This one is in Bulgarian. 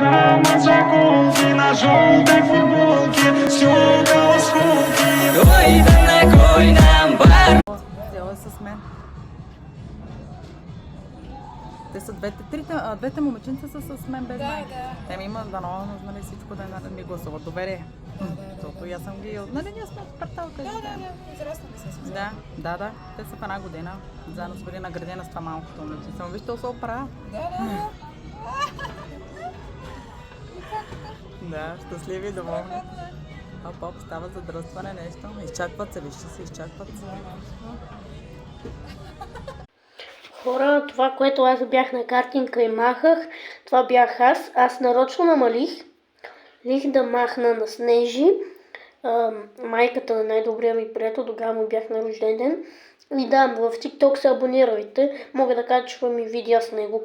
грама заколки на жовтій футболці, сюда осколки. Ой, да на кой нам бар? Взела с мен. Те са двете момиченца са с мен без майка. Те ми имат дано, нали, всичко да ми гласуват доверие. Защото аз съм ги... Нали, ние сме в кварталка. Интересно ли се? Да. Те са в една година. Заедно са били наградена с това малкото момиче. Съм вижте, се оправя. Да, щастливи и доволни. Хоп, става задръстване нещо. Изчакват се, вижте се, изчакват се. Хора, това, което аз бях на картинка и махах, това бях аз. Аз нарочно намалих. Лих да махна на Снежи, майката на най-добрия ми приятел, тогава му бях на рожден ден. И да, в TikTok се абонирайте. Мога да кажа, че ми видео с него.